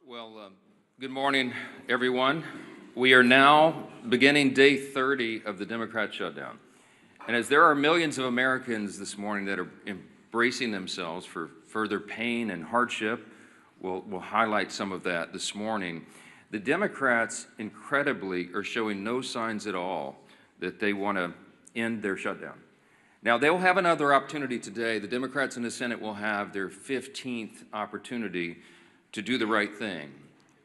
Well, good morning, everyone. We are now beginning day 30 of the Democrat shutdown. And as there are millions of Americans this morning that are embracing themselves for further pain and hardship, we'll highlight some of that this morning. The Democrats, incredibly, are showing no signs at all that they want to end their shutdown. Now, they'll have another opportunity today. The Democrats in the Senate will have their 15th opportunity to do the right thing.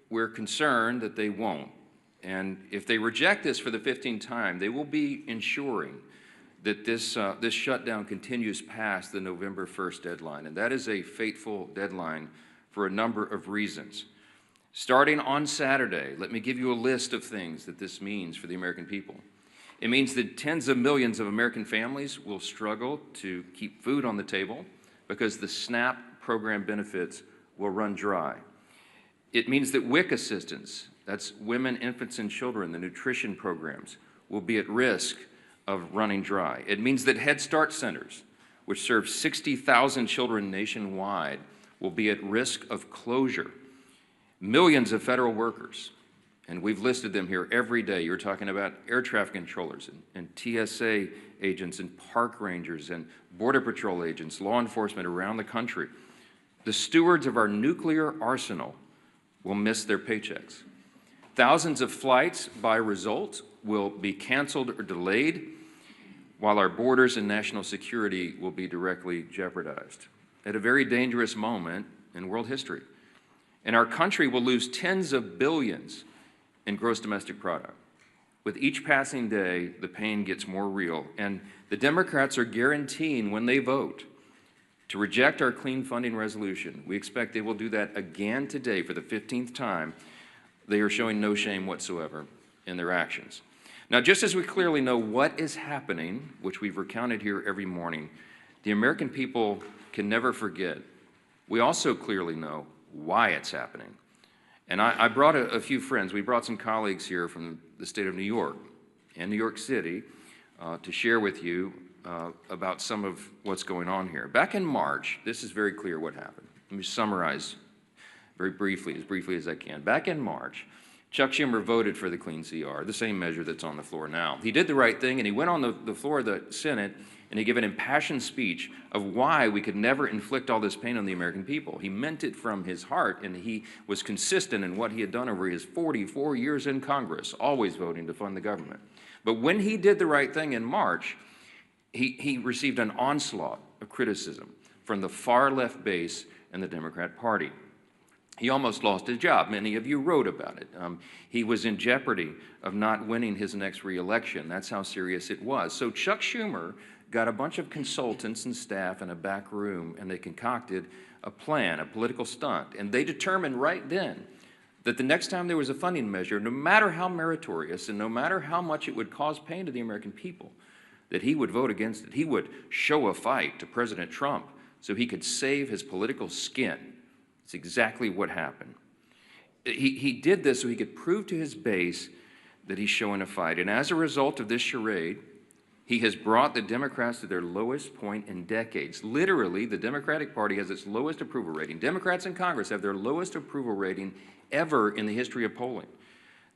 We're concerned that they won't. And if they reject this for the 15th time, they will be ensuring that this shutdown continues past the November 1st deadline. And that is a fateful deadline for a number of reasons. Starting on Saturday, let me give you a list of things that this means for the American people. It means that tens of millions of American families will struggle to keep food on the table because the SNAP program benefits will run dry. It means that WIC assistance, that's women, infants, and children, the nutrition programs, will be at risk of running dry. It means that Head Start centers, which serve 60,000 children nationwide, will be at risk of closure. Millions of federal workers, and we've listed them here every day. You're talking about air traffic controllers and TSA agents and park rangers and Border Patrol agents, law enforcement around the country. The stewards of our nuclear arsenal will miss their paychecks. Thousands of flights, by result, will be canceled or delayed, while our borders and national security will be directly jeopardized at a very dangerous moment in world history. And our country will lose tens of billions in gross domestic product. With each passing day, the pain gets more real, and the Democrats are guaranteeing when they vote to reject our clean funding resolution. We expect they will do that again today for the 15th time. They are showing no shame whatsoever in their actions. Now, just as we clearly know what is happening, which we've recounted here every morning, the American people can never forget. We also clearly know why it's happening. And I brought a few friends. We brought some colleagues here from the state of New York and New York City to share with you about some of what's going on here. Back in March, this is very clear what happened. Let me summarize very briefly as I can. Back in March, Chuck Schumer voted for the clean CR, the same measure that's on the floor now. He did the right thing, and he went on the floor of the Senate, and he gave an impassioned speech of why we could never inflict all this pain on the American people. He meant it from his heart, and he was consistent in what he had done over his 44 years in Congress, always voting to fund the government. But when he did the right thing in March, he received an onslaught of criticism from the far left base in the Democrat Party. He almost lost his job. Many of you wrote about it. He was in jeopardy of not winning his next re-election. That's how serious it was. So Chuck Schumer got a bunch of consultants and staff in a back room, and they concocted a plan, a political stunt. And they determined right then that the next time there was a funding measure, no matter how meritorious and no matter how much it would cause pain to the American people, that he would vote against it. He would show a fight to President Trump so he could save his political skin. It's exactly what happened. He did this so he could prove to his base that he's showing a fight. And as a result of this charade, he has brought the Democrats to their lowest point in decades. Literally, the Democratic Party has its lowest approval rating. Democrats in Congress have their lowest approval rating ever in the history of polling.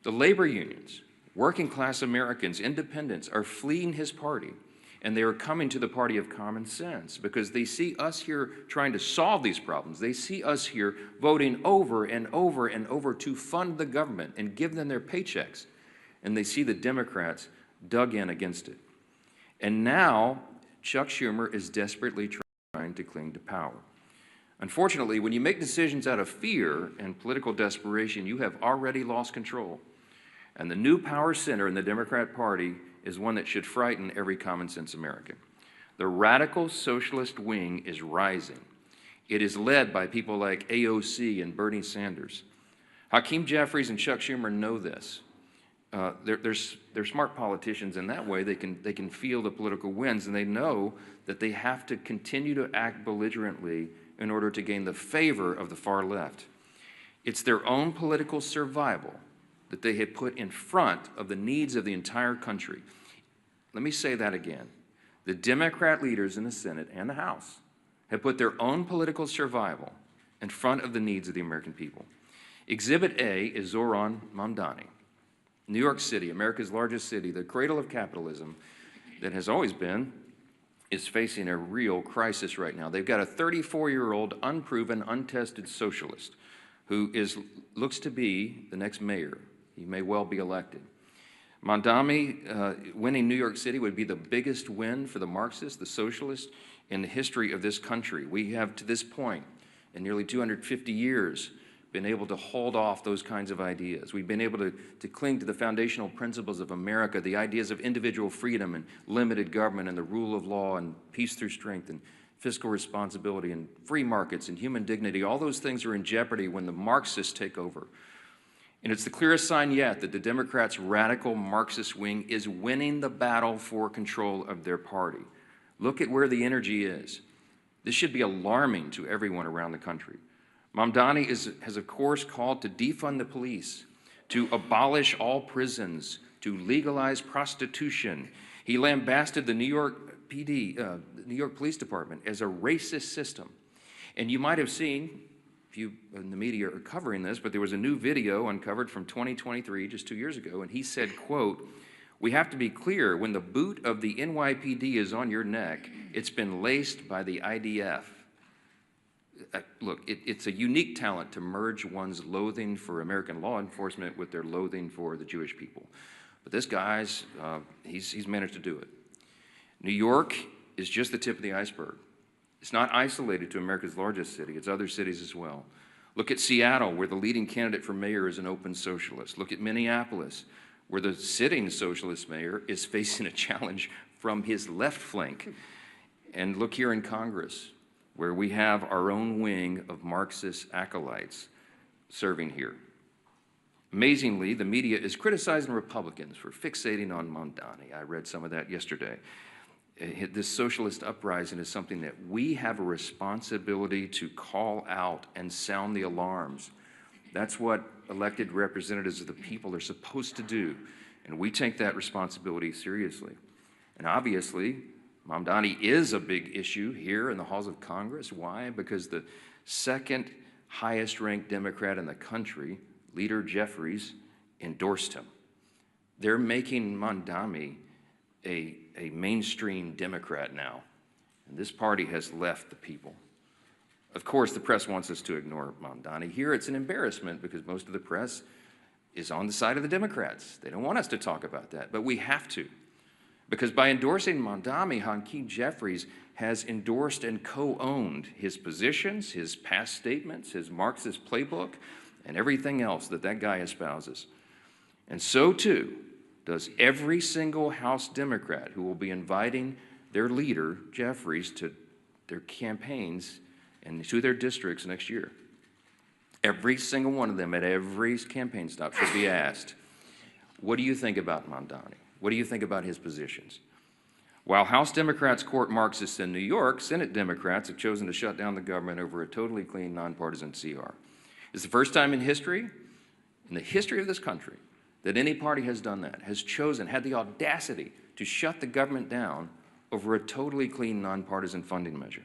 The labor unions, working class Americans, independents are fleeing his party, and they are coming to the party of common sense because they see us here trying to solve these problems. They see us here voting over and over and over to fund the government and give them their paychecks, and they see the Democrats dug in against it. And now Chuck Schumer is desperately trying to cling to power. Unfortunately, when you make decisions out of fear and political desperation, you have already lost control. And the new power center in the Democrat Party is one that should frighten every common sense American. The radical socialist wing is rising. It is led by people like AOC and Bernie Sanders. Hakeem Jeffries and Chuck Schumer know this. They're smart politicians in that way. They can feel the political winds, and they know that they have to continue to act belligerently in order to gain the favor of the far left. It's their own political survival that they have put in front of the needs of the entire country. Let me say that again. The Democrat leaders in the Senate and the House have put their own political survival in front of the needs of the American people. Exhibit A is Zoran Mamdani. New York City, America's largest city, the cradle of capitalism that has always been, is facing a real crisis right now. They've got a 34-year-old, unproven, untested socialist who looks to be the next mayor. He may well be elected. Mamdani winning New York City would be the biggest win for the Marxists, the socialists, in the history of this country. We have, to this point, in nearly 250 years, been able to hold off those kinds of ideas. We've been able to cling to the foundational principles of America, the ideas of individual freedom and limited government and the rule of law and peace through strength and fiscal responsibility and free markets and human dignity. All those things are in jeopardy when the Marxists take over. And it's the clearest sign yet that the Democrats' radical Marxist wing is winning the battle for control of their party. Look at where the energy is. This should be alarming to everyone around the country. Mamdani has, of course, called to defund the police, to abolish all prisons, to legalize prostitution. He lambasted the New York PD, the New York Police Department, as a racist system. And you might have seen, if you in the media are covering this, but there was a new video uncovered from 2023, just 2 years ago, and he said, quote, "We have to be clear, when the boot of the NYPD is on your neck, it's been laced by the IDF. Look, it's a unique talent to merge one's loathing for American law enforcement with their loathing for the Jewish people. But this guy's, he's managed to do it. New York is just the tip of the iceberg. It's not isolated to America's largest city. It's other cities as well. Look at Seattle, where the leading candidate for mayor is an open socialist. Look at Minneapolis, where the sitting socialist mayor is facing a challenge from his left flank. And look here in Congress, where we have our own wing of Marxist acolytes serving here. Amazingly, the media is criticizing Republicans for fixating on Mamdani. I read some of that yesterday. This socialist uprising is something that we have a responsibility to call out and sound the alarms. That's what elected representatives of the people are supposed to do, and we take that responsibility seriously. And obviously, Mamdani is a big issue here in the halls of Congress. Why? Because the second highest ranked Democrat in the country, Leader Jeffries, endorsed him. They're making Mamdani a mainstream Democrat now, and this party has left the people. Of course, the press wants us to ignore Mamdani. Here it's an embarrassment because most of the press is on the side of the Democrats. They don't want us to talk about that, but we have to. Because by endorsing Mamdani, Hakeem Jeffries has endorsed and co-owned his positions, his past statements, his Marxist playbook, and everything else that that guy espouses. And so, too, does every single House Democrat who will be inviting their leader, Jeffries, to their campaigns and to their districts next year. Every single one of them at every campaign stop should be asked, what do you think about Mamdani? What do you think about his positions? While House Democrats court Marxists in New York, Senate Democrats have chosen to shut down the government over a totally clean, nonpartisan CR. It's the first time in history, in the history of this country, that any party has done that, has chosen, had the audacity to shut the government down over a totally clean, nonpartisan funding measure.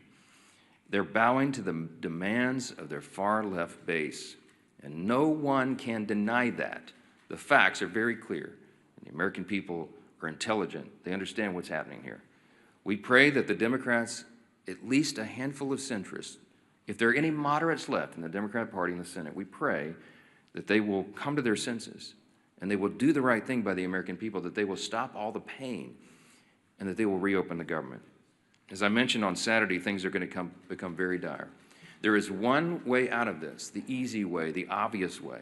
They're bowing to the demands of their far-left base, and no one can deny that. The facts are very clear. The American people are intelligent. They understand what's happening here. We pray that the Democrats, at least a handful of centrists, if there are any moderates left in the Democrat Party in the Senate, we pray that they will come to their senses and they will do the right thing by the American people, that they will stop all the pain and that they will reopen the government. As I mentioned on Saturday, things are going to become very dire. There is one way out of this, the easy way, the obvious way,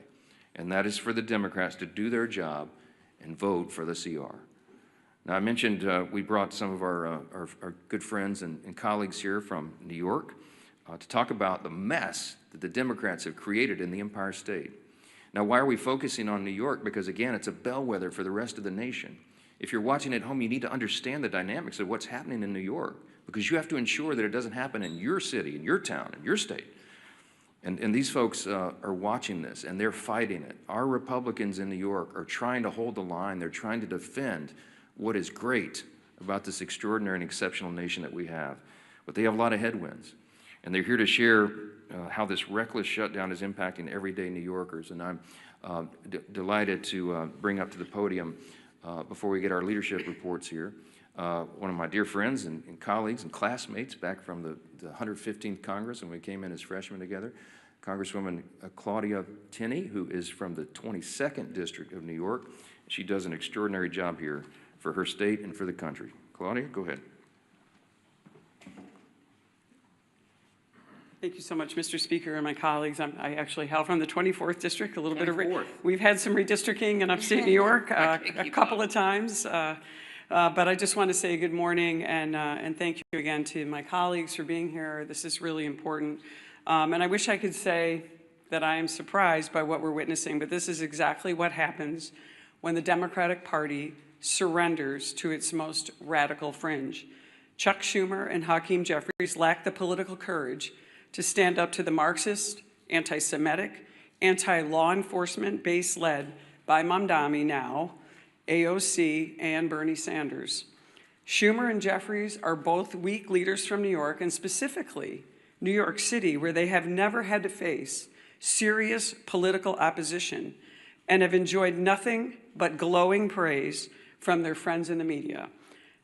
and that is for the Democrats to do their job and vote for the CR. Now, I mentioned we brought some of our good friends and colleagues here from New York to talk about the mess that the Democrats have created in the Empire State. Now, why are we focusing on New York? Because, again, it's a bellwether for the rest of the nation. If you're watching at home, you need to understand the dynamics of what's happening in New York, because you have to ensure that it doesn't happen in your city, in your town, in your state. And these folks are watching this, and they're fighting it. Our Republicans in New York are trying to hold the line. They're trying to defend what is great about this extraordinary and exceptional nation that we have. But they have a lot of headwinds. and they're here to share how this reckless shutdown is impacting everyday New Yorkers. And I'm delighted to bring up to the podium, before we get our leadership reports here, one of my dear friends and colleagues and classmates back from the 115th Congress, when we came in as freshmen together, Congresswoman Claudia Tenney, who is from the 22nd District of New York. She does an extraordinary job here for her state and for the country. Claudia, go ahead. Thank you so much, Mr. Speaker, and my colleagues. I actually hail from the 24th District, a little bit of we've had some redistricting in upstate New York a couple of times, but I just want to say good morning and thank you again to my colleagues for being here. This is really important, and I wish I could say that I am surprised by what we're witnessing, but this is exactly what happens when the Democratic Party surrenders to its most radical fringe. Chuck Schumer and Hakeem Jeffries lack the political courage to stand up to the Marxist, anti-Semitic, anti-law enforcement base led by Mamdani now, AOC, and Bernie Sanders. Schumer and Jeffries are both weak leaders from New York, and specifically New York City, where they have never had to face serious political opposition and have enjoyed nothing but glowing praise from their friends in the media.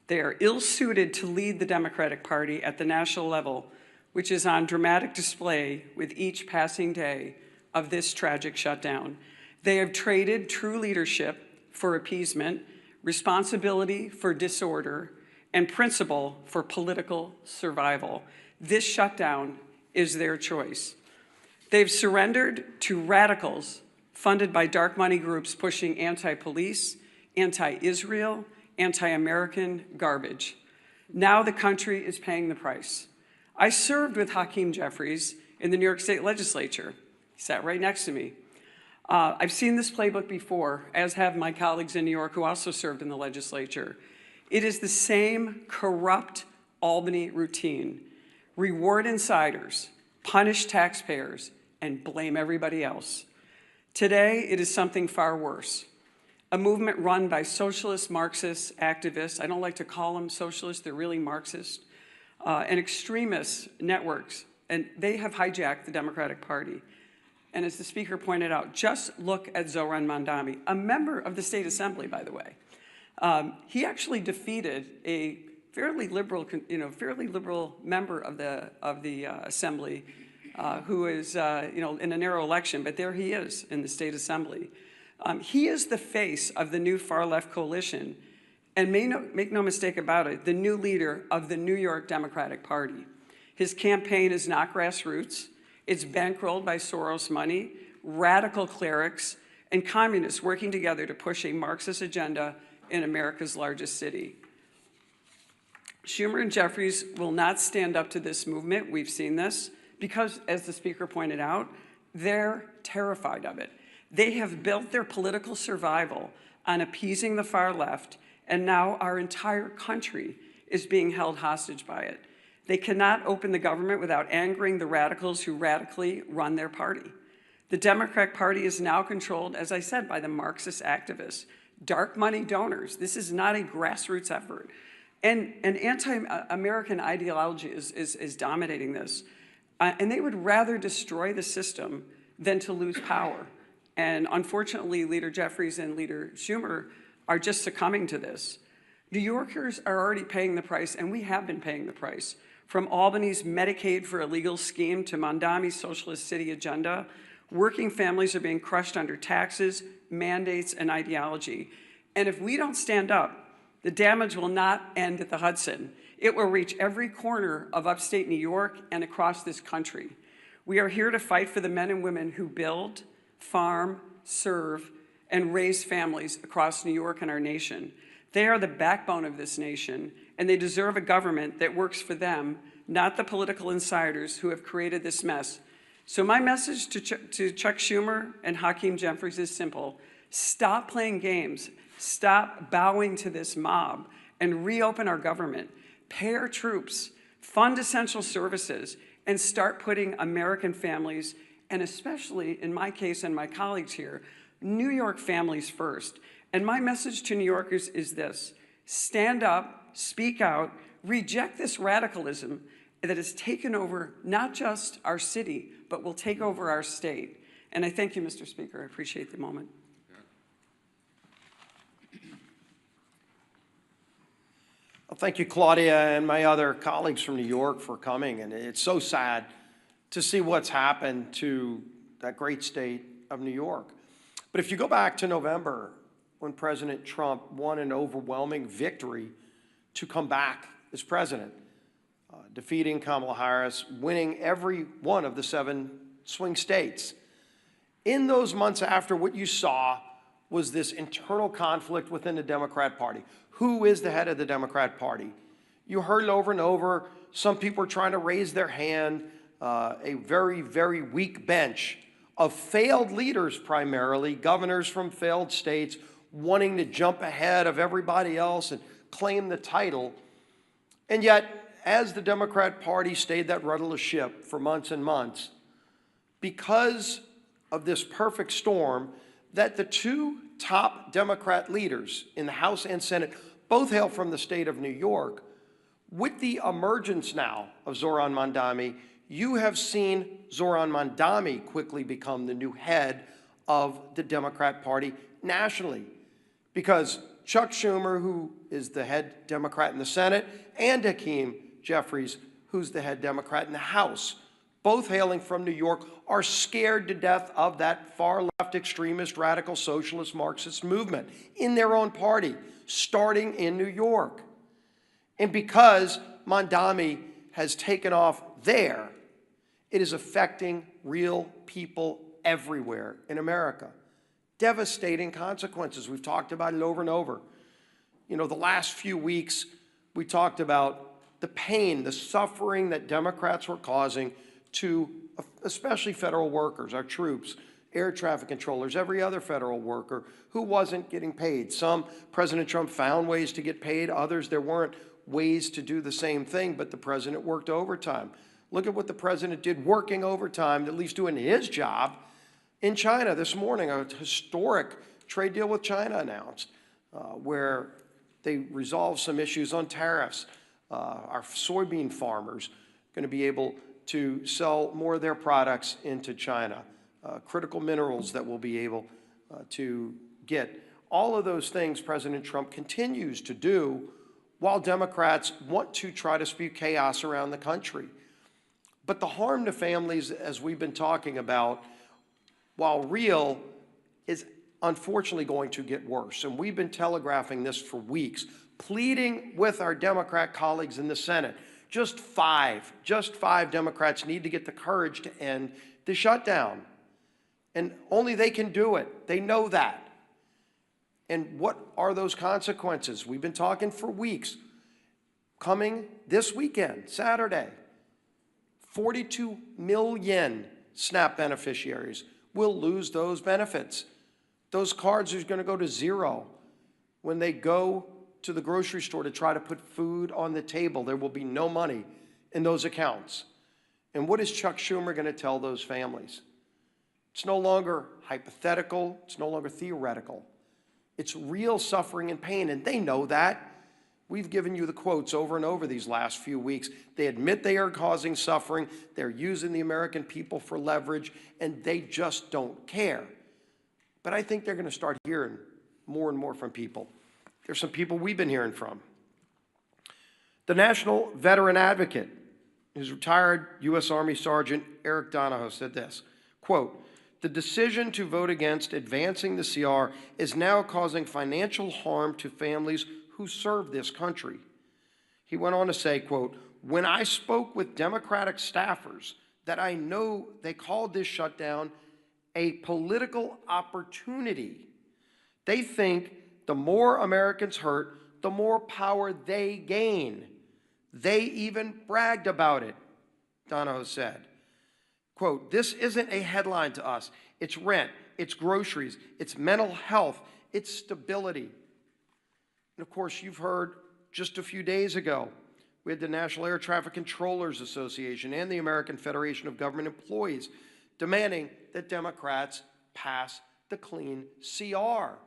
They are ill-suited to lead the Democratic Party at the national level, which is on dramatic display with each passing day of this tragic shutdown. They have traded true leadership for appeasement, responsibility for disorder, and principle for political survival. This shutdown is their choice. They've surrendered to radicals funded by dark money groups pushing anti-police, anti-Israel, anti-American garbage. Now the country is paying the price. I served with Hakeem Jeffries in the New York State Legislature. He sat right next to me. I've seen this playbook before, as have my colleagues in New York who also served in the legislature. It is the same corrupt Albany routine. Reward insiders, punish taxpayers, and blame everybody else. Today, it is something far worse. A movement run by socialist Marxist activists. I don't like to call them socialists, they're really Marxist. And extremist networks, and they have hijacked the Democratic Party. And as the Speaker pointed out, just look at Zohran Mamdani, a member of the State Assembly, by the way. He actually defeated a fairly liberal member of the Assembly, who is in a narrow election, but there he is in the State Assembly. He is the face of the new far-left coalition. And make no mistake about it, the new leader of the New York Democratic Party. His campaign is not grassroots. It's bankrolled by Soros money, radical clerics, and communists working together to push a Marxist agenda in America's largest city. Schumer and Jeffries will not stand up to this movement. We've seen this because, as the Speaker pointed out, they're terrified of it. They have built their political survival on appeasing the far left, and now our entire country is being held hostage by it. They cannot open the government without angering the radicals who radically run their party. The Democratic Party is now controlled, as I said, by the Marxist activists, dark money donors. This is not a grassroots effort. And an anti-American ideology is dominating this. And they would rather destroy the system than to lose power. And unfortunately, Leader Jeffries and Leader Schumer are just succumbing to this. New Yorkers are already paying the price, and we have been paying the price. From Albany's Medicaid for Illegal scheme to Mamdani's socialist city agenda, working families are being crushed under taxes, mandates, and ideology. And if we don't stand up, the damage will not end at the Hudson. It will reach every corner of upstate New York and across this country. We are here to fight for the men and women who build, farm, serve, and raise families across New York and our nation. They are the backbone of this nation, and they deserve a government that works for them, not the political insiders who have created this mess. So my message to Chuck Schumer and Hakeem Jeffries is simple. Stop playing games. Stop bowing to this mob and reopen our government. Pay our troops, fund essential services, and start putting American families, and especially in my case and my colleagues here, New York families first. And my message to New Yorkers is this: stand up, speak out, reject this radicalism, that has taken over not just our city, but will take over our state. And I thank you, Mr. Speaker. I appreciate the moment. Well, thank you, Claudia, and my other colleagues from New York for coming. And it's so sad to see what's happened to that great state of New York. But if you go back to November, when President Trump won an overwhelming victory to come back as president, defeating Kamala Harris, winning every one of the 7 swing states. In those months after, what you saw was this internal conflict within the Democrat Party. Who is the head of the Democrat Party? You heard it over and over. Some people are trying to raise their hand. A very, very weak bench of failed leaders, primarily, governors from failed states, wanting to jump ahead of everybody else and claim the title. And yet, as the Democrat Party stayed that rudderless ship for months and months, because of this perfect storm, that the 2 top Democrat leaders in the House and Senate both hail from the state of New York, with the emergence now of Zohran Mamdani, you have seen Zohran Mamdani quickly become the new head of the Democrat Party nationally. Because Chuck Schumer, who is the head Democrat in the Senate, and Hakeem Jeffries, who's the head Democrat in the House, both hailing from New York, are scared to death of that far-left extremist, radical, socialist, Marxist movement in their own party, starting in New York. And because Mamdani has taken off there, it is affecting real people everywhere in America. Devastating consequences. We've talked about it over and over. You know, the last few weeks, we talked about the pain, the suffering that Democrats were causing to especially federal workers, our troops, air traffic controllers, every other federal worker who wasn't getting paid. Some, President Trump found ways to get paid. Others, there weren't ways to do the same thing, but the president worked overtime. Look at what the president did working overtime, at least doing his job, in China this morning. A historic trade deal with China announced, where they resolved some issues on tariffs. Our soybean farmers are going to be able to sell more of their products into China. Critical minerals that we'll be able to get. All of those things President Trump continues to do while Democrats want to try to spew chaos around the country. But the harm to families, as we've been talking about, while real, is unfortunately going to get worse. And we've been telegraphing this for weeks, pleading with our Democrat colleagues in the Senate. Just five Democrats need to get the courage to end the shutdown. And only they can do it. They know that. And what are those consequences? We've been talking for weeks. Coming this weekend, Saturday, 42 million SNAP beneficiaries will lose those benefits. Those cards are going to go to zero. When they go to the grocery store to try to put food on the table, there will be no money in those accounts. And what is Chuck Schumer going to tell those families? It's no longer hypothetical. It's no longer theoretical. It's real suffering and pain, and they know that. We've given you the quotes over and over these last few weeks. They admit they are causing suffering. They're using the American people for leverage, and they just don't care. But I think they're going to start hearing more and more from people. There's some people we've been hearing from. The National Veteran Advocate, his retired U.S. Army Sergeant Eric Donahoe, said this, quote, "The decision to vote against advancing the CR is now causing financial harm to families who serve this country." He went on to say, quote, "When I spoke with Democratic staffers that I know they called this shutdown a political opportunity. They think the more Americans hurt, the more power they gain. They even bragged about it," Donahoe said. Quote, "This isn't a headline to us. It's rent, it's groceries, it's mental health, it's stability." And of course, you've heard just a few days ago, we had the National Air Traffic Controllers Association and the American Federation of Government Employees demanding that Democrats pass the clean CR.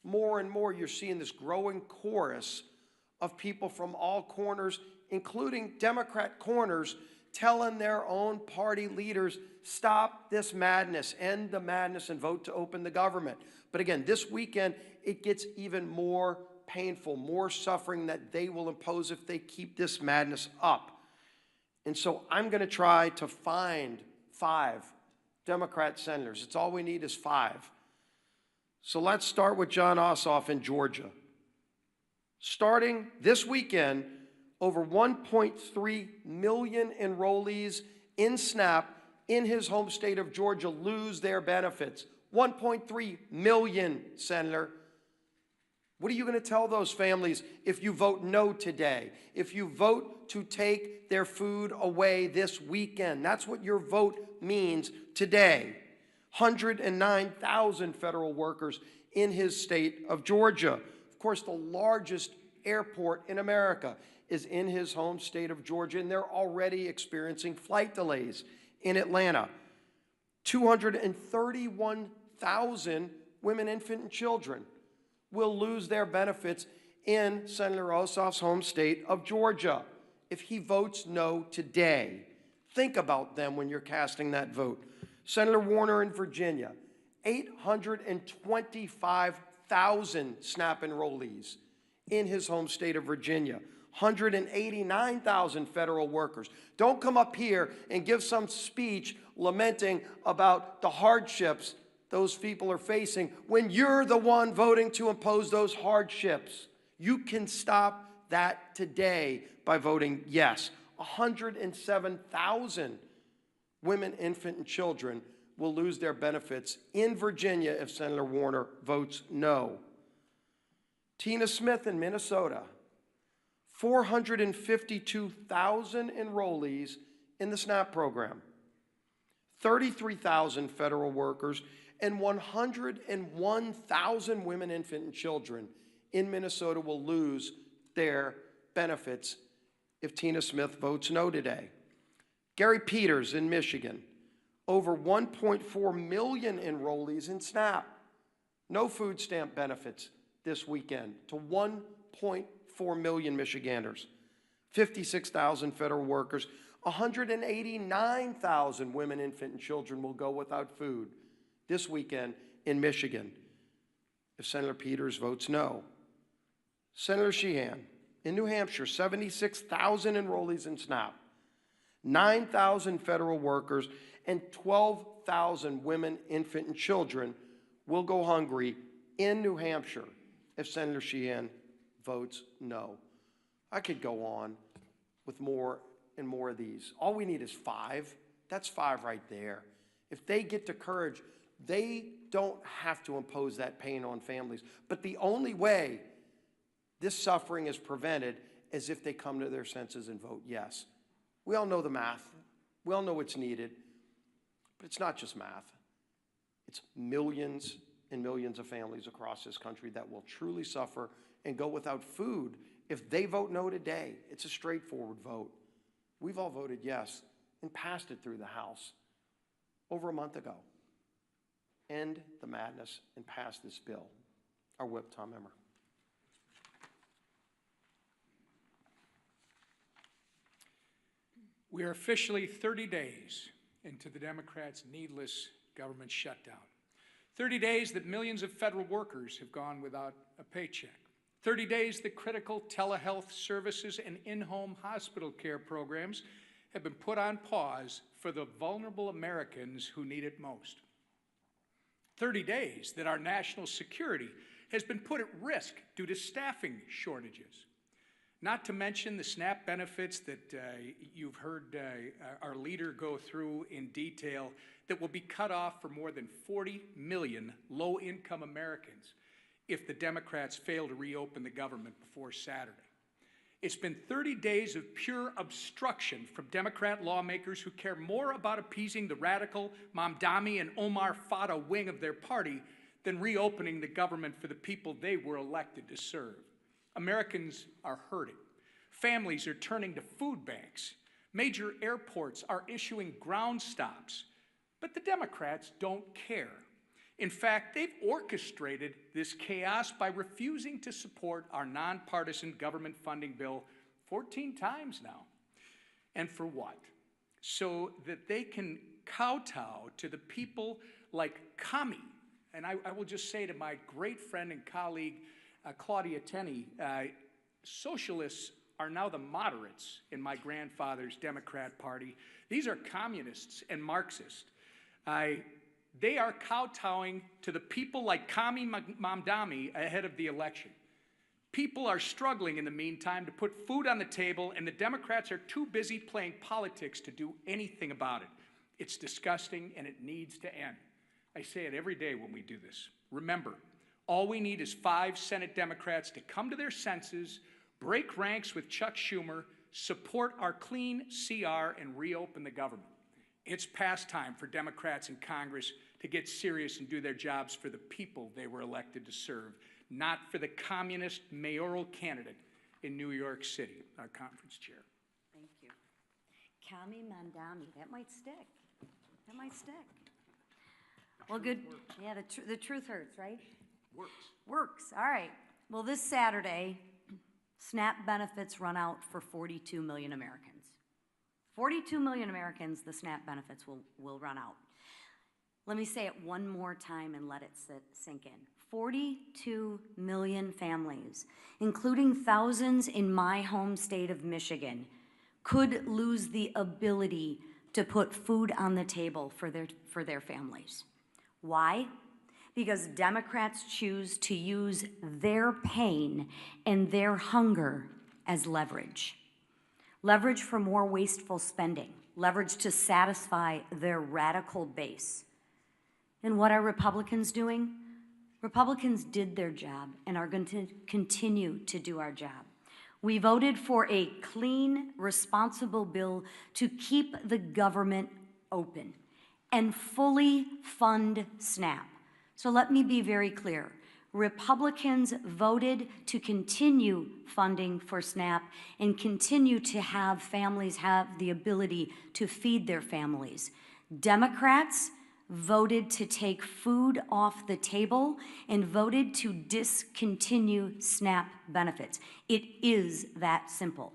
More and more, you're seeing this growing chorus of people from all corners, including Democrat corners, telling their own party leaders, stop this madness, end the madness, and vote to open the government. But again, this weekend, it gets even more painful, more suffering that they will impose if they keep this madness up. And so I'm going to try to find 5 Democrat senators. It's all we need is 5. So let's start with John Ossoff in Georgia. Starting this weekend, over 1.3 million enrollees in SNAP in his home state of Georgia lose their benefits. 1.3 million, Senator. What are you going to tell those families if you vote no today? If you vote to take their food away this weekend? That's what your vote means today. 109,000 federal workers in his state of Georgia. Of course, the largest airport in America is in his home state of Georgia, and they're already experiencing flight delays in Atlanta. 231,000 women, infant, and children will lose their benefits in Senator Ossoff's home state of Georgia if he votes no today. Think about them when you're casting that vote. Senator Warner in Virginia, 825,000 SNAP enrollees in his home state of Virginia. 189,000 federal workers. Don't come up here and give some speech lamenting about the hardships those people are facing when you're the one voting to impose those hardships. You can stop that today by voting yes. 107,000 women, infant, and children will lose their benefits in Virginia if Senator Warner votes no. Tina Smith in Minnesota, 452,000 enrollees in the SNAP program, 33,000 federal workers, and 101,000 women, infant, and children in Minnesota will lose their benefits if Tina Smith votes no today. Gary Peters in Michigan, over 1.4 million enrollees in SNAP. No food stamp benefits this weekend to 1.4 million Michiganders. 56,000 federal workers, 189,000 women, infant, and children will go without food this weekend in Michigan if Senator Peters votes no. Senator Sheehan in New Hampshire, 76,000 enrollees in SNAP, 9,000 federal workers, and 12,000 women, infant, and children will go hungry in New Hampshire if Senator Sheehan votes no. I could go on with more and more of these. All we need is 5. That's 5 right there. If they get to courage, they don't have to impose that pain on families. But the only way this suffering is prevented is if they come to their senses and vote yes. We all know the math. We all know what's needed. But it's not just math. It's millions and millions of families across this country that will truly suffer and go without food if they vote no today. It's a straightforward vote. We've all voted yes and passed it through the House over a month ago. End the madness and pass this bill. Our whip, Tom Emmer. We are officially 30 days into the Democrats' needless government shutdown. 30 days that millions of federal workers have gone without a paycheck. 30 days that critical telehealth services and in-home hospital care programs have been put on pause for the vulnerable Americans who need it most. 30 days that our national security has been put at risk due to staffing shortages. Not to mention the SNAP benefits that you've heard our leader go through in detail that will be cut off for more than 40 million low-income Americans if the Democrats fail to reopen the government before Saturday. It's been 30 days of pure obstruction from Democrat lawmakers who care more about appeasing the radical Mamdani and Omar Fata wing of their party than reopening the government for the people they were elected to serve. Americans are hurting. Families are turning to food banks. Major airports are issuing ground stops. But the Democrats don't care. In fact, they've orchestrated this chaos by refusing to support our nonpartisan government funding bill 14 times now. And for what? So that they can kowtow to the people like Kami. And I will just say to my great friend and colleague, Claudia Tenney, socialists are now the moderates in my grandfather's Democrat Party. These are communists and Marxists. They are kowtowing to the people like Kami Mamdani ahead of the election. People are struggling in the meantime to put food on the table, and the Democrats are too busy playing politics to do anything about it. It's disgusting, and it needs to end. I say it every day when we do this. Remember, all we need is 5 Senate Democrats to come to their senses, break ranks with Chuck Schumer, support our clean CR, and reopen the government. It's past time for Democrats in Congress to get serious and do their jobs for the people they were elected to serve, not for the communist mayoral candidate in New York City, our conference chair. Thank you. Kami Mandami, that might stick. That might stick. Well, good. Yeah, the truth hurts, right? Works. Works, all right. Well, this Saturday, SNAP benefits run out for 42 million Americans. 42 million Americans, the SNAP benefits will run out. Let me say it one more time and let it sink in. 42 million families, including thousands in my home state of Michigan, could lose the ability to put food on the table for their families. Why? Because Democrats choose to use their pain and their hunger as leverage. Leverage for more wasteful spending, leverage to satisfy their radical base. And what are Republicans doing? Republicans did their job and are going to continue to do our job. We voted for a clean, responsible bill to keep the government open and fully fund SNAP. So let me be very clear. Republicans voted to continue funding for SNAP and continue to have families have the ability to feed their families. Democrats voted to take food off the table and voted to discontinue SNAP benefits. It is that simple.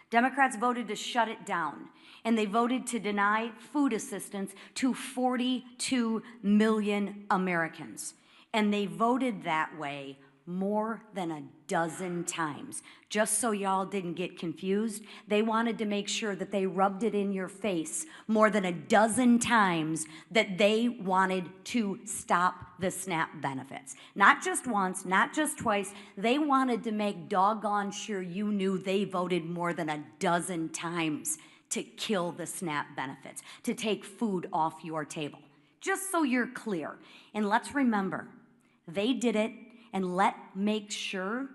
Democrats voted to shut it down, and they voted to deny food assistance to 42 million Americans. And they voted that way more than a dozen times. Just so y'all didn't get confused, they wanted to make sure that they rubbed it in your face more than a dozen times that they wanted to stop the SNAP benefits. Not just once, not just twice, they wanted to make doggone sure you knew they voted more than a dozen times to kill the SNAP benefits, to take food off your table. Just so you're clear. And let's remember, they did it, and let's make sure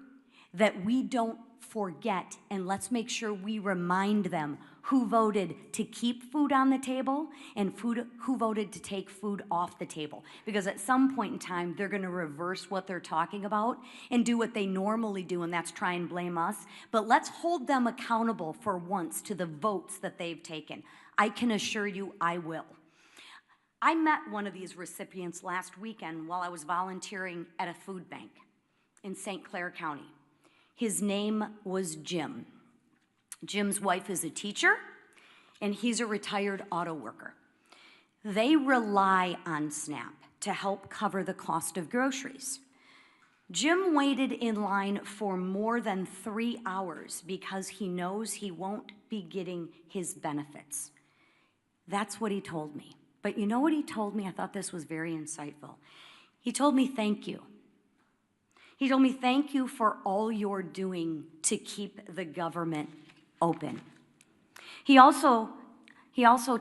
that we don't forget, and let's make sure we remind them who voted to keep food on the table and who voted to take food off the table. Because at some point in time, they're gonna reverse what they're talking about and do what they normally do, and that's try and blame us. But let's hold them accountable for once to the votes that they've taken. I can assure you I will. I met one of these recipients last weekend while I was volunteering at a food bank in St. Clair County. His name was Jim. Jim's wife is a teacher, and he's a retired auto worker. They rely on SNAP to help cover the cost of groceries. Jim waited in line for more than 3 hours because he knows he won't be getting his benefits. That's what he told me. But you know what he told me? I thought this was very insightful. He told me, thank you. He told me, thank you for all you're doing to keep the government open. He also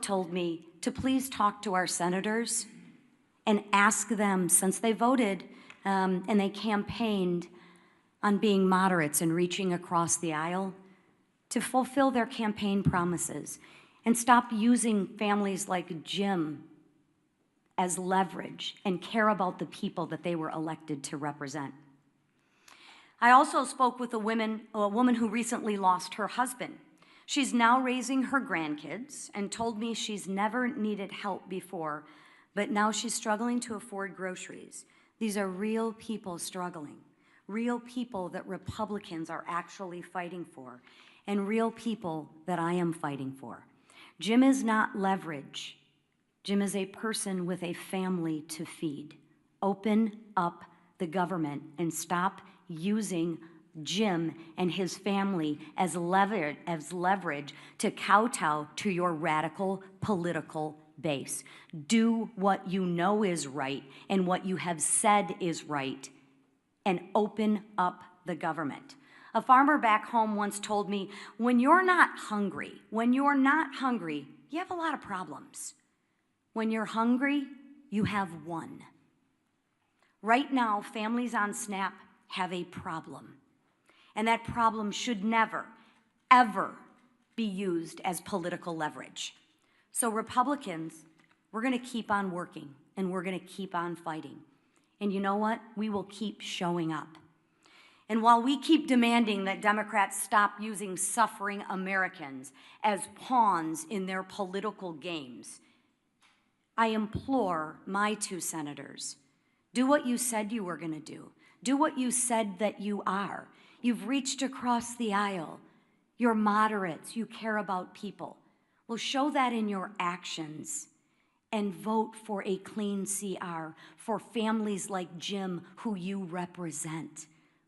told me to please talk to our senators and ask them, since they voted and they campaigned on being moderates and reaching across the aisle, to fulfill their campaign promises and stop using families like Jim as leverage and care about the people that they were elected to represent. I also spoke with a woman who recently lost her husband. She's now raising her grandkids and told me she's never needed help before but now she's struggling to afford groceries. These are real people struggling, real people that Republicans are actually fighting for, and real people that I am fighting for. Jim is not leverage. Jim is a person with a family to feed. Open up the government and stop using Jim and his family as leverage to kowtow to your radical political base. Do what you know is right and what you have said is right, and open up the government. A farmer back home once told me, when you're not hungry, you have a lot of problems. When you're hungry, you have one. Right now, families on SNAP have a problem. And that problem should never, ever be used as political leverage. So Republicans, we're gonna keep on working and we're gonna keep on fighting. And you know what? We will keep showing up. And while we keep demanding that Democrats stop using suffering Americans as pawns in their political games, I implore my two senators, do what you said you were gonna do. Do what you said that you are. You've reached across the aisle. You're moderates, you care about people. Well, show that in your actions and vote for a clean CR for families like Jim who you represent.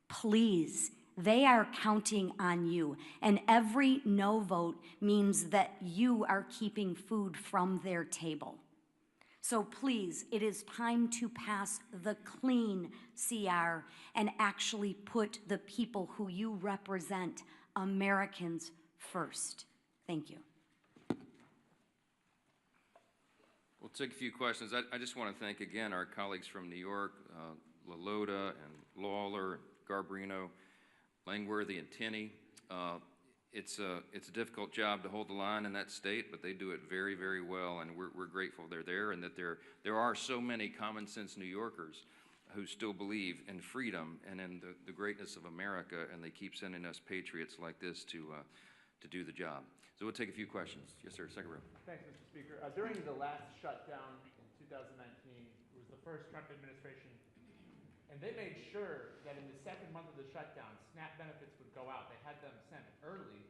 Please, they are counting on you. And every no vote means that you are keeping food from their table. So please, it is time to pass the clean CR and actually put the people who you represent, Americans, first. Thank you. We'll take a few questions. I just want to thank again our colleagues from New York, LaLota and Lawler, Garbarino, Langworthy and Tenney. It's a difficult job to hold the line in that state, but they do it very, very well, and we're grateful they're there, and that there are so many common sense New Yorkers who still believe in freedom and in the greatness of America, and they keep sending us patriots like this to do the job. So we'll take a few questions. Yes, sir, second row. Thanks, Mr. Speaker. During the last shutdown in 2019, it was the first Trump administration, and they made sure that in the second month of the shutdown, SNAP benefits would go out. They had them sent early.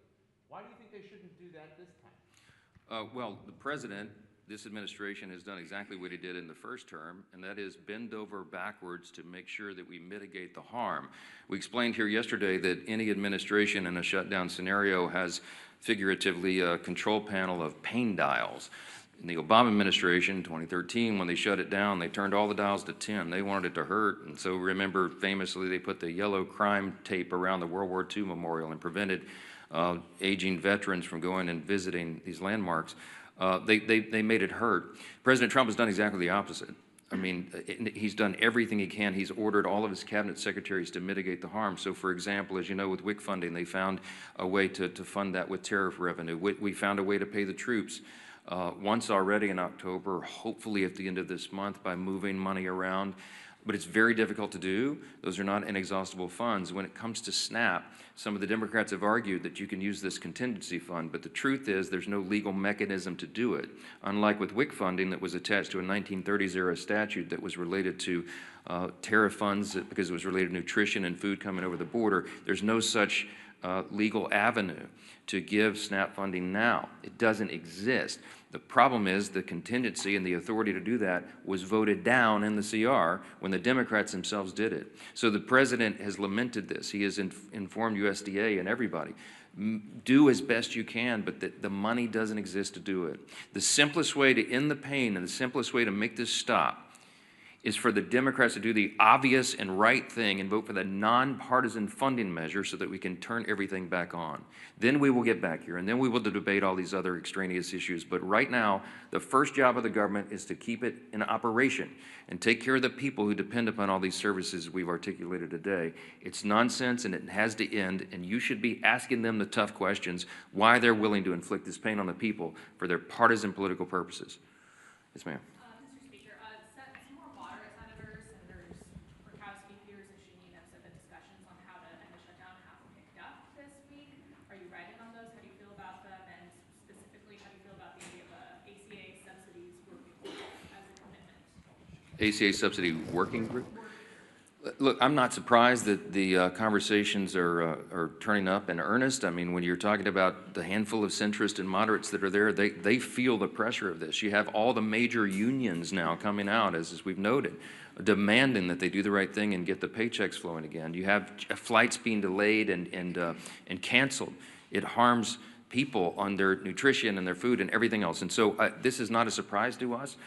Why do you think they shouldn't do that this time? Well, the president, this administration has done exactly what he did in the first term, and that is bend over backwards to make sure that we mitigate the harm. We explained here yesterday that any administration in a shutdown scenario has figuratively a control panel of pain dials. In the Obama administration, 2013, when they shut it down, they turned all the dials to 10. They wanted it to hurt, and so remember, famously, they put the yellow crime tape around the World War II memorial and prevented aging veterans from going and visiting these landmarks. They made it hurt. President Trump has done exactly the opposite. I mean, he's done everything he can. He's ordered all of his cabinet secretaries to mitigate the harm. So, for example, as you know, with WIC funding, they found a way to fund that with tariff revenue. We found a way to pay the troops once already in October, hopefully at the end of this month by moving money around. But it's very difficult to do. Those are not inexhaustible funds. When it comes to SNAP, some of the Democrats have argued that you can use this contingency fund, but the truth is there's no legal mechanism to do it. Unlike with WIC funding that was attached to a 1930s era statute that was related to tariff funds because it was related to nutrition and food coming over the border, there's no such legal avenue to give SNAP funding now. It doesn't exist. The problem is the contingency and the authority to do that was voted down in the CR when the Democrats themselves did it. So the president has lamented this. He has informed USDA and everybody. Do as best you can, but the money doesn't exist to do it. The simplest way to end the pain and the simplest way to make this stop is for the Democrats to do the obvious and right thing and vote for the nonpartisan funding measure so that we can turn everything back on. Then we will get back here, and then we will debate all these other extraneous issues. But right now, the first job of the government is to keep it in operation and take care of the people who depend upon all these services we've articulated today. It's nonsense, and it has to end, and you should be asking them the tough questions, why they're willing to inflict this pain on the people for their partisan political purposes. Yes, ma'am. ACA subsidy working group? Look, I'm not surprised that the conversations are turning up in earnest. I mean, when you're talking about the handful of centrists and moderates that are there, they feel the pressure of this. You have all the major unions now coming out, as we've noted, demanding that they do the right thing and get the paychecks flowing again. You have flights being delayed and canceled. It harms people on their nutrition and their food and everything else. And so this is not a surprise to us.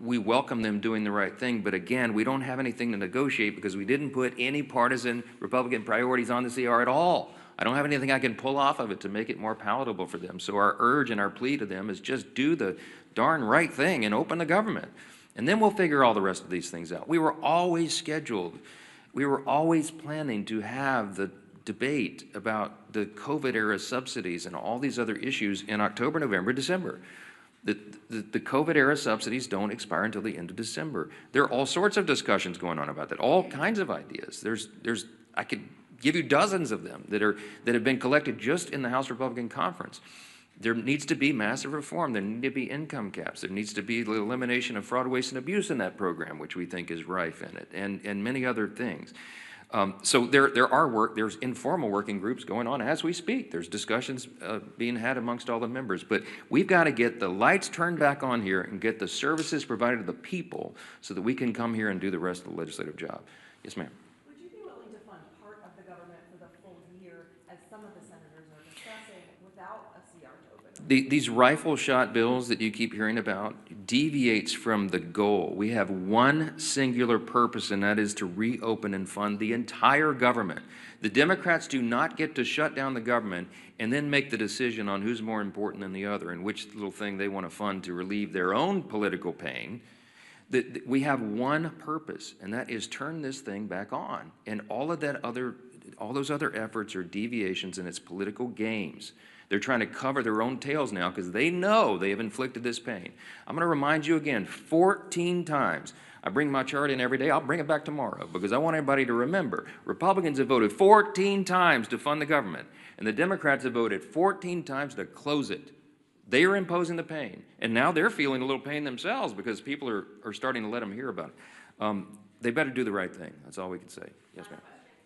We welcome them doing the right thing, but again, we don't have anything to negotiate because we didn't put any partisan Republican priorities on the CR at all. I don't have anything I can pull off of it to make it more palatable for them. So our urge and our plea to them is just do the darn right thing and open the government. And then we'll figure all the rest of these things out. We were always scheduled, we were always planning to have the debate about the COVID-era subsidies and all these other issues in October, November, December. The COVID-era subsidies don't expire until the end of December. There are all sorts of discussions going on about that, all kinds of ideas. I could give you dozens of them that have been collected just in the House Republican Conference. There needs to be massive reform. There need to be income caps. There needs to be the elimination of fraud, waste, and abuse in that program, which we think is rife in it, and many other things. So there's informal working groups going on as we speak. There's discussions being had amongst all the members, but we've got to get the lights turned back on here and get the services provided to the people so that we can come here and do the rest of the legislative job. Yes, ma'am. Would you be willing to fund part of the government for the full year, as some of the senators are discussing, without a CR to open? These rifle shot bills that you keep hearing about deviates from the goal. We have one singular purpose, and that is to reopen and fund the entire government. The Democrats do not get to shut down the government and then make the decision on who's more important than the other and which little thing they want to fund to relieve their own political pain. We have one purpose, and that is turn this thing back on. And all those other efforts are deviations, and it's political games. They're trying to cover their own tails now because they know they have inflicted this pain. I'm going to remind you again 14 times. I bring my chart in every day. I'll bring it back tomorrow because I want everybody to remember. Republicans have voted 14 times to fund the government, and the Democrats have voted 14 times to close it. They are imposing the pain, and now they're feeling a little pain themselves because people are starting to let them hear about it. They better do the right thing. That's all we can say. Yes, ma'am.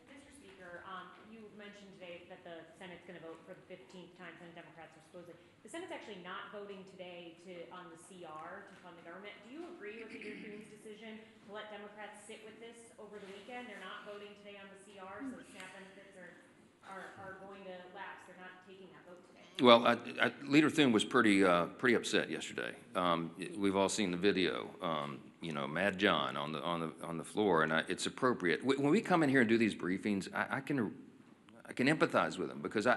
Mr. Speaker, you mentioned today that the Senate's going to vote for the 15th time, and the Democrats are supposed to. The Senate's actually not voting today on the CR to fund the government. Do you agree with Leader Thun's decision to let Democrats sit with this over the weekend? They're not voting today on the CR, so the SNAP benefits are going to lapse. They're not taking that vote today. Well, Leader Thune was pretty upset yesterday. We've all seen the video. Mad John on the floor, and it's appropriate. When we come in here and do these briefings, I can empathize with them because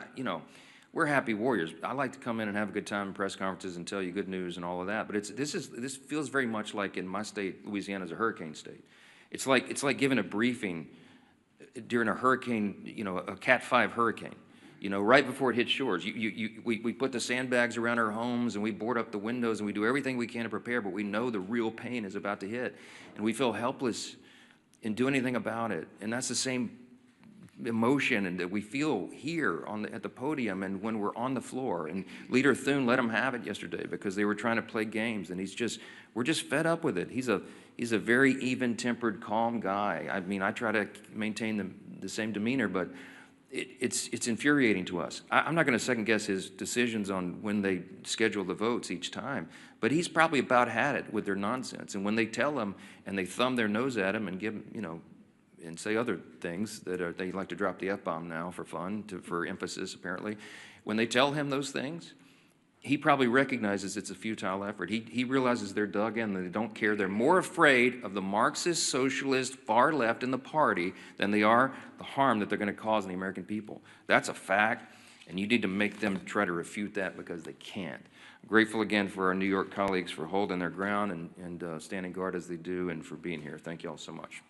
we're happy warriors. I like to come in and have a good time in press conferences and tell you good news and all of that. But this feels very much like in my state, Louisiana is a hurricane state. It's like giving a briefing during a hurricane, a Cat 5 hurricane. Right before it hits shores. We put the sandbags around our homes and we board up the windows and we do everything we can to prepare, but we know the real pain is about to hit. And we feel helpless in doing anything about it. And that's the same emotion and that we feel here at the podium and when we're on the floor. And Leader Thune let them have it yesterday because they were trying to play games, and we're just fed up with it. He's a very even-tempered, calm guy. I mean, I try to maintain the same demeanor, but it's infuriating to us. I'm not going to second guess his decisions on when they schedule the votes each time, but he's probably about had it with their nonsense. And when they tell him and they thumb their nose at him and give him, and say other things that they like to drop the F-bomb now for fun, for emphasis apparently. When they tell him those things, he probably recognizes it's a futile effort. He realizes they're dug in, that they don't care. They're more afraid of the Marxist, socialist, far left in the party than they are the harm that they're going to cause in the American people. That's a fact, and you need to make them try to refute that because they can't. I'm grateful again for our New York colleagues for holding their ground and standing guard as they do and for being here. Thank you all so much.